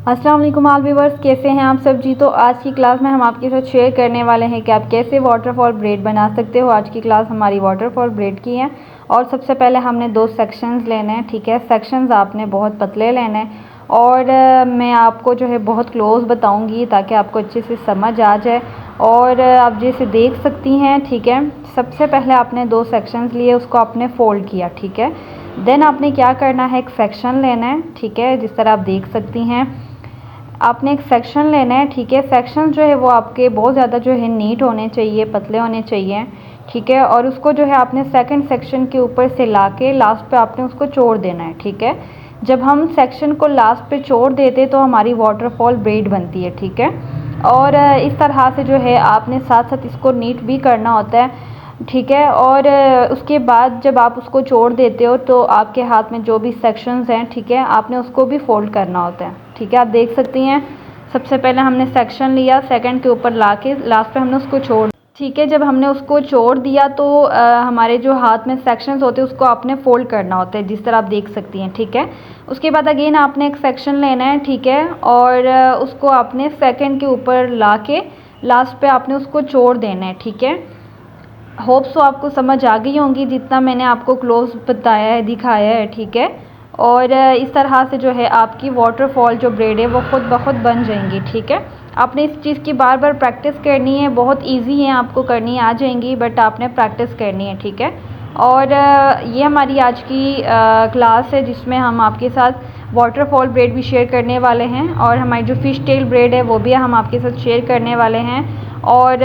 अस्सलाम वालेकुम all viewers, कैसे हैं आप सब जी। तो आज की क्लास में हम आपके साथ शेयर करने वाले हैं कि आप कैसे वाटरफॉल ब्रेड बना सकते हो। आज की क्लास हमारी वाटरफॉल ब्रेड की है और सबसे पहले हमने 2 सेक्शंस लेने हैं। ठीक है, सेक्शंस आपने बहुत पतले लेने हैं और मैं आपको जो है बहुत क्लोज बताऊंगी ताकि आपको अच्छे से समझ आ जाए और आप जैसे देख सकती हैं। ठीक है, सबसे पहले आपने 2 सेक्शंस लिए, उसको आपने फोल्ड किया। ठीक है, देन आपने क्या करना है, एक सेक्शन लेना है। ठीक है, जिस तरह आप देख सकती हैं आपने एक सेक्शन लेना है। ठीक है, सेक्शन जो है वो आपके बहुत ज़्यादा जो है नीट होने चाहिए, पतले होने चाहिए। ठीक है, और उसको जो है आपने सेकंड सेक्शन के ऊपर से लाके लास्ट पे आपने उसको छोड़ देना है। ठीक है, जब हम सेक्शन को लास्ट पे छोड़ देते तो हमारी वाटरफॉल ब्रेड बनती है। ठीक है, और इस तरह से जो है आपने साथ साथ इसको नीट भी करना होता है। ठीक है, और उसके बाद जब आप उसको छोड़ देते हो तो आपके हाथ में जो भी सेक्शंस हैं, ठीक है, आपने उसको भी फोल्ड करना होता है। ठीक है, आप देख सकती हैं सबसे पहले हमने सेक्शन लिया, सेकंड के ऊपर लाके लास्ट पे हमने उसको छोड़। ठीक है, जब हमने उसको छोड़ दिया तो हमारे जो हाथ में सेक्शंस होते हैं उसको आपने फोल्ड करना होता है, जिस तरह आप देख सकती हैं। ठीक है, उसके बाद अगेन आपने एक सेक्शन लेना है। ठीक है, और उसको आपने सेकंड के ऊपर लाके लास्ट पे आपने उसको छोड़ देना है। ठीक है, होप सो आपको समझ आ गई होंगी जितना मैंने आपको क्लोज बताया है, दिखाया है। ठीक है, और इस तरह से जो है आपकी वाटरफॉल जो ब्रेड है वो खुद ब खुद बन जाएंगी। ठीक है, आपने इस चीज़ की बार बार प्रैक्टिस करनी है, बहुत इजी है, आपको करनी आ जाएंगी, बट आपने प्रैक्टिस करनी है। ठीक है, और ये हमारी आज की क्लास है जिसमें हम आपके साथ वाटरफॉल ब्रेड भी शेयर करने वाले हैं और हमारी जो फ़िश टेल ब्रेड है वो भी हम आपके साथ शेयर करने वाले हैं। और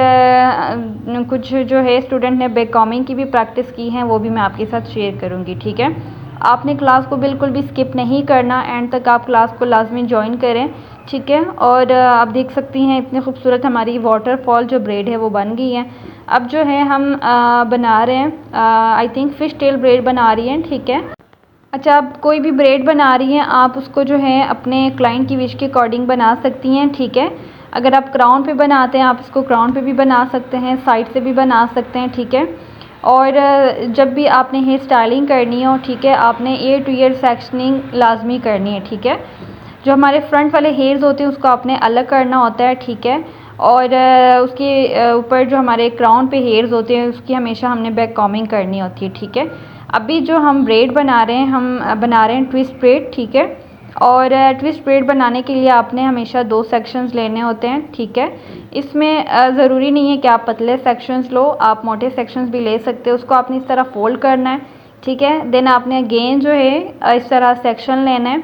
कुछ जो है स्टूडेंट ने बेकॉमिंग की भी प्रैक्टिस की है, वो भी मैं आपके साथ शेयर करूंगी। ठीक है, आपने क्लास को बिल्कुल भी स्किप नहीं करना, एंड तक आप क्लास को लाजमी ज्वाइन करें। ठीक है, और आप देख सकती हैं इतनी खूबसूरत हमारी वाटरफॉल जो ब्रेड है वो बन गई है। अब जो है हम बना रहे हैं, I think fish tail bread बना रही हैं। ठीक है, अच्छा, आप कोई भी ब्रेड बना रही हैं आप उसको जो है अपने क्लाइंट की विश के अकॉर्डिंग बना सकती हैं। ठीक है, अगर आप क्राउन पे बनाते हैं आप इसको क्राउन पे भी बना सकते हैं, साइड से भी बना सकते हैं। ठीक है, और जब भी आपने हेयर स्टाइलिंग करनी हो, ठीक है, आपने ईयर टू ईयर सेक्शनिंग लाजमी करनी है। ठीक है, जो हमारे फ्रंट वाले हेयर्स होते हैं उसको आपने अलग करना होता है। ठीक है, और उसके ऊपर जो हमारे क्राउन पे हेयर्स होते हैं उसकी हमेशा हमने बैक कॉमिंग करनी होती है। ठीक है, अभी जो हम ब्रेड बना रहे हैं, हम बना रहे हैं ट्विस्ट ब्रेड। ठीक है, और ट्विस्ट ब्रेड बनाने के लिए आपने हमेशा 2 सेक्शंस लेने होते हैं। ठीक है, इसमें ज़रूरी नहीं है कि आप पतले सेक्शंस लो, आप मोटे सेक्शंस भी ले सकते हो। उसको आपने इस तरह फोल्ड करना है। ठीक है, देन आपने अगेन जो है इस तरह सेक्शन लेना है,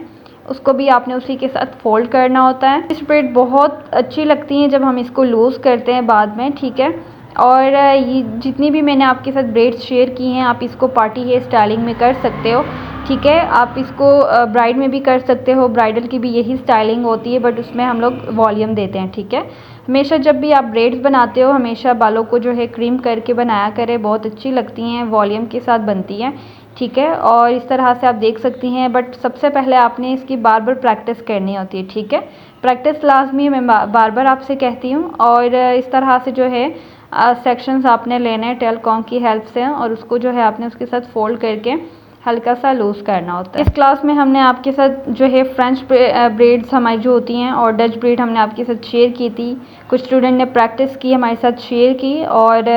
उसको भी आपने उसी के साथ फोल्ड करना होता है। ट्विस्ट ब्रेड बहुत अच्छी लगती हैं जब हम इसको लूज़ करते हैं बाद में। ठीक है, और ये जितनी भी मैंने आपके साथ ब्रेड्स शेयर की हैं आप इसको पार्टी हेयर स्टाइलिंग में कर सकते हो। ठीक है, आप इसको ब्राइड में भी कर सकते हो, ब्राइडल की भी यही स्टाइलिंग होती है, बट उसमें हम लोग वॉल्यूम देते हैं। ठीक है, हमेशा जब भी आप ब्रेड्स बनाते हो हमेशा बालों को जो है क्रीम करके बनाया करें, बहुत अच्छी लगती हैं, वॉल्यूम के साथ बनती हैं। ठीक है, और इस तरह से आप देख सकती हैं, बट सबसे पहले आपने इसकी बार बार प्रैक्टिस करनी होती है। ठीक है, प्रैक्टिस लाजमी मैं बार बार आपसे कहती हूँ। और इस तरह से जो है सेक्शंस आपने लेने हैं टेल कॉम की हेल्प से, और उसको जो है आपने उसके साथ फोल्ड करके हल्का सा लूज़ करना होता है। इस क्लास में हमने आपके साथ जो है फ्रेंच ब्रेड्स हमारी जो होती हैं और डच ब्रेड हमने आपके साथ शेयर की थी। कुछ स्टूडेंट ने प्रैक्टिस की, हमारे साथ शेयर की, और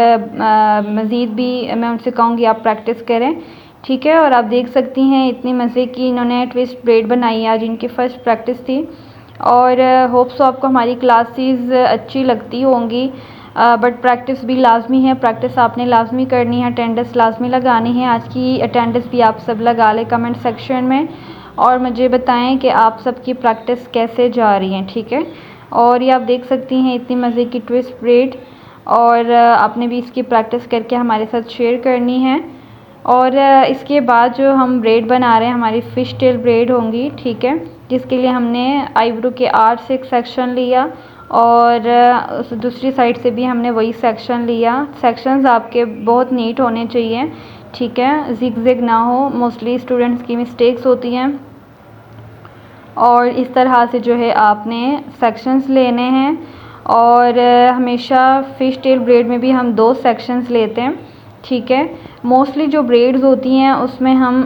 मज़ीद भी मैं उनसे कहूँगी आप प्रैक्टिस करें। ठीक है, और आप देख सकती हैं इतनी मज़े की इन्होंने ट्विस्ट ब्रेड बनाई है, आज इनकी फ़र्स्ट प्रैक्टिस थी। और होप सो आपको हमारी क्लासेस अच्छी लगती होंगी, बट प्रैक्टिस भी लाजमी है, प्रैक्टिस आपने लाजमी करनी है, अटेंडेंस लाजमी लगानी है। आज की अटेंडेंस भी आप सब लगा लें कमेंट सेक्शन में और मुझे बताएं कि आप सबकी प्रैक्टिस कैसे जा रही है। ठीक है, और ये आप देख सकती हैं इतनी मज़े की ट्विस्ट ब्रेड, और आपने भी इसकी प्रैक्टिस करके हमारे साथ शेयर करनी है। और इसके बाद जो हम ब्रेड बना रहे हैं हमारी फ़िश टेल ब्रेड होंगी। ठीक है, जिसके लिए हमने आईब्रो के आर्ट से एक सेक्शन लिया और उस दूसरी साइड से भी हमने वही सेक्शन लिया। सेक्शंस आपके बहुत नीट होने चाहिए। ठीक है, जिग ना हो, मोस्टली स्टूडेंट्स की मिस्टेक्स होती हैं। और इस तरह से जो है आपने सेक्शंस लेने हैं, और हमेशा फ़िश टेल ब्रेड में भी हम 2 सेक्शंस लेते हैं। ठीक है, मोस्टली जो ब्रेड्स होती हैं उसमें हम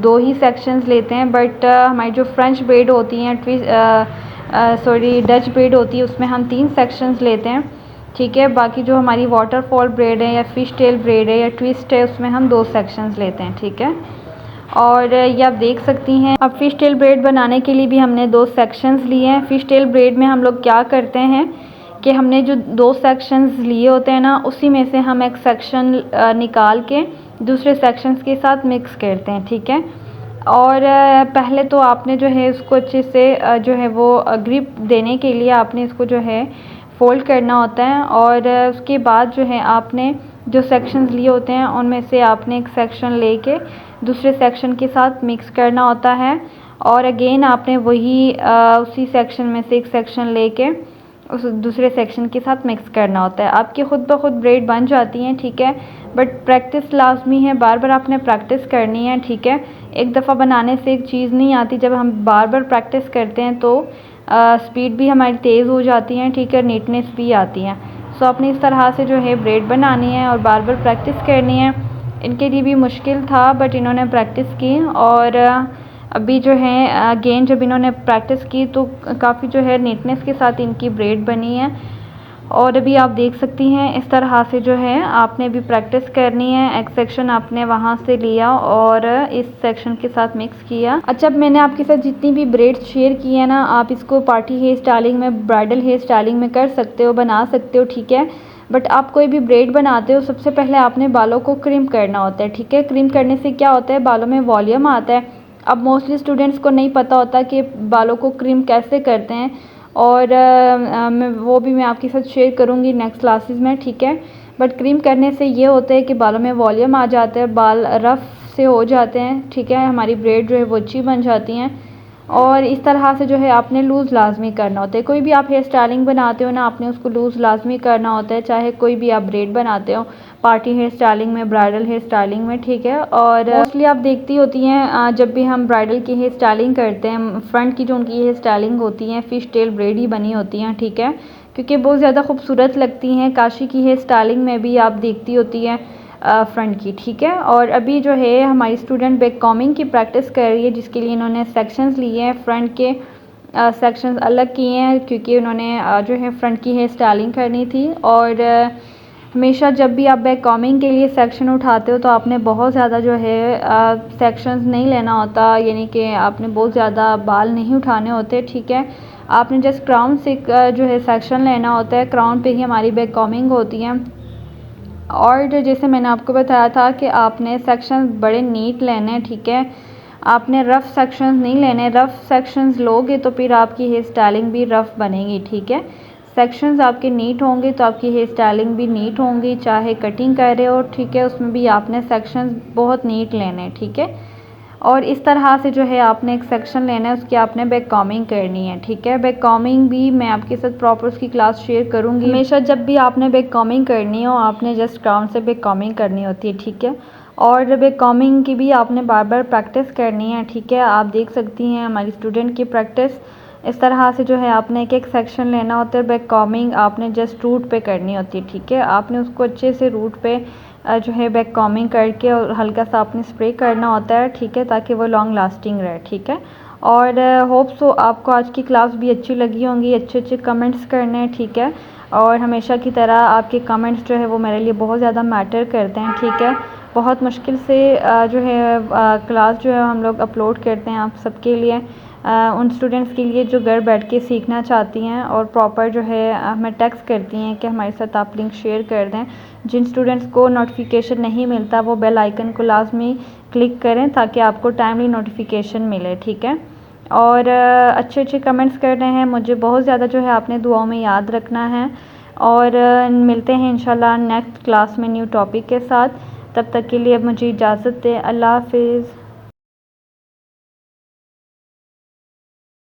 2 ही सेक्शंस लेते हैं, बट हमारी जो फ्रेंच ब्रेड होती हैं डच ब्रेड होती है उसमें हम 3 सेक्शंस लेते हैं, ठीक है। बाकी जो हमारी वाटरफॉल ब्रेड है या फ़िश टेल ब्रेड है या ट्विस्ट है उसमें हम 2 सेक्शंस लेते हैं, ठीक है। और ये आप देख सकती हैं। अब फ़िश टेल ब्रेड बनाने के लिए भी हमने 2 सेक्शंस लिए हैं। फ़िश टेल ब्रेड में हम लोग क्या करते हैं कि हमने जो 2 सेक्शंस लिए होते हैं ना, उसी में से हम एक सेक्शन निकाल के दूसरे सेक्शंस के साथ मिक्स करते हैं, ठीक है। और पहले तो आपने जो है उसको अच्छे से जो है वो ग्रिप देने के लिए आपने इसको जो है फ़ोल्ड करना होता है, और उसके बाद जो है आपने जो सेक्शंस लिए होते हैं उनमें से आपने एक सेक्शन लेके दूसरे सेक्शन के साथ मिक्स करना होता है, और अगेन आपने वही उसी सेक्शन में से एक सेक्शन लेके उस दूसरे सेक्शन के साथ मिक्स करना होता है। आपकी ख़ुद ब खुद ब्रेड बन जाती हैं, ठीक है, बट प्रैक्टिस लाजमी है, बार बार आपने प्रैक्टिस करनी है, ठीक है। एक दफ़ा बनाने से एक चीज़ नहीं आती, जब हम बार बार प्रैक्टिस करते हैं तो स्पीड भी हमारी तेज़ हो जाती है, ठीक है, नीटनेस भी आती है। सो आपने इस तरह से जो है ब्रेड बनानी है और बार बार प्रैक्टिस करनी है। इनके लिए भी मुश्किल था, बट इन्होंने प्रैक्टिस की, और अभी जो है अगेन जब इन्होंने प्रैक्टिस की तो काफ़ी जो है नीटनेस के साथ इनकी ब्रेड बनी है। और अभी आप देख सकती हैं इस तरह से जो है आपने भी प्रैक्टिस करनी है। एक सेक्शन आपने वहाँ से लिया और इस सेक्शन के साथ मिक्स किया। अच्छा, अब मैंने आपके साथ जितनी भी ब्रेड शेयर की है ना, आप इसको पार्टी हेयर स्टाइलिंग में, ब्राइडल हेयर स्टाइलिंग में कर सकते हो, बना सकते हो, ठीक है। बट आप कोई भी ब्रेड बनाते हो सबसे पहले आपने बालों को क्रीम करना होता है, ठीक है। क्रीम करने से क्या होता है, बालों में वॉल्यूम आता है। अब मोस्टली स्टूडेंट्स को नहीं पता होता कि बालों को क्रीम कैसे करते हैं, और वो भी मैं आपके साथ शेयर करूँगी नेक्स्ट क्लासेस में, ठीक है। बट क्रीम करने से ये होता है कि बालों में वॉल्यूम आ जाता है, बाल रफ़ से हो जाते हैं, ठीक है, हमारी ब्रेड जो है वो अच्छी बन जाती हैं। और इस तरह से जो है आपने लूज़ लाजमी करना होता है। कोई भी आप हेयर स्टाइलिंग बनाते हो ना, आपने उसको लूज़ लाजमी करना होता है, चाहे कोई भी आप ब्रेड बनाते हो पार्टी हेयर स्टाइलिंग में, ब्राइडल हेयर स्टाइलिंग में, ठीक है। और मोस्टली आप देखती होती हैं जब भी हम ब्राइडल की हेयर स्टाइलिंग करते हैं, फ्रंट की जो उनकी हेयर स्टाइलिंग होती है फ़िश टेल ब्रेड ही बनी होती हैं, ठीक है, क्योंकि बहुत ज़्यादा खूबसूरत लगती हैं। काशी की हेयर स्टाइलिंग में भी आप देखती होती हैं फ्रंट की, ठीक है। और अभी जो है हमारी स्टूडेंट बैक कॉमिंग की प्रैक्टिस कर रही है, जिसके लिए इन्होंने सेक्शंस लिए हैं, फ्रंट के सेक्शंस अलग किए हैं, क्योंकि उन्होंने जो है फ्रंट की हेयर स्टाइलिंग करनी थी। और हमेशा जब भी आप बैक कॉमिंग के लिए सेक्शन उठाते हो तो आपने बहुत ज़्यादा जो है सेक्शंस नहीं लेना होता, यानी कि आपने बहुत ज़्यादा बाल नहीं उठाने होते, ठीक है। आपने जस्ट क्राउन से जो है सेक्शन लेना होता है, क्राउन पे ही हमारी बैक कॉमिंग होती है। और जैसे मैंने आपको बताया था कि आपने सेक्शंस बड़े नीट लेने हैं, ठीक है, आपने रफ़ सेक्शंस नहीं लेने। रफ़ सेक्शंस लोगे तो फिर आपकी हेयर स्टाइलिंग भी रफ़ बनेगी, ठीक है। सेक्शंस आपके नीट होंगे तो आपकी हेयर स्टाइलिंग भी नीट होंगी, चाहे कटिंग कर रहे हो, ठीक है, उसमें भी आपने सेक्शंस बहुत नीट लेने हैं, ठीक है। और इस तरह से जो है आपने एक सेक्शन लेना है, उसकी आपने बैक कॉमिंग करनी है, ठीक है। बैक कॉमिंग भी मैं आपके साथ प्रॉपर उसकी क्लास शेयर करूँगी। हमेशा जब भी आपने बैक कॉमिंग करनी हो, आपने जस्ट क्राउन से बैक कॉमिंग करनी होती है, ठीक है। और बैक कॉमिंग की भी आपने बार बार प्रैक्टिस करनी है, ठीक है। आप देख सकती हैं हमारी स्टूडेंट की प्रैक्टिस इस तरह से जो है आपने एक एक सेक्शन लेना होता है। बैक कॉमिंग आपने जस्ट रूट पे करनी होती है, ठीक है। आपने उसको अच्छे से रूट पे जो है बैक कॉमिंग करके और हल्का सा आपने स्प्रे करना होता है, ठीक है, ताकि वो लॉन्ग लास्टिंग रहे, ठीक है। और होप सो आपको आज की क्लास भी अच्छी लगी होंगी। अच्छे अच्छे कमेंट्स करने हैं, ठीक है। और हमेशा की तरह आपके कमेंट्स जो है वो मेरे लिए बहुत ज़्यादा मैटर करते हैं, ठीक है। बहुत मुश्किल से जो है क्लास जो है हम लोग अपलोड करते हैं आप सबके लिए, उन स्टूडेंट्स के लिए जो घर बैठ के सीखना चाहती हैं और प्रॉपर जो है हमें टेक्स्ट करती हैं कि हमारे साथ आप लिंक शेयर कर दें। जिन स्टूडेंट्स को नोटिफिकेशन नहीं मिलता वो बेल आइकन को लाजमी क्लिक करें ताकि आपको टाइमली नोटिफिकेशन मिले, ठीक है। और अच्छे अच्छे कमेंट्स कर रहे हैं, मुझे बहुत ज़्यादा जो है आपने दुआओं में याद रखना है। और मिलते हैं इंशाल्लाह नेक्स्ट क्लास में न्यू टॉपिक के साथ। तब तक के लिए अब मुझे इजाज़त दें। अल्लाह हाफिज़।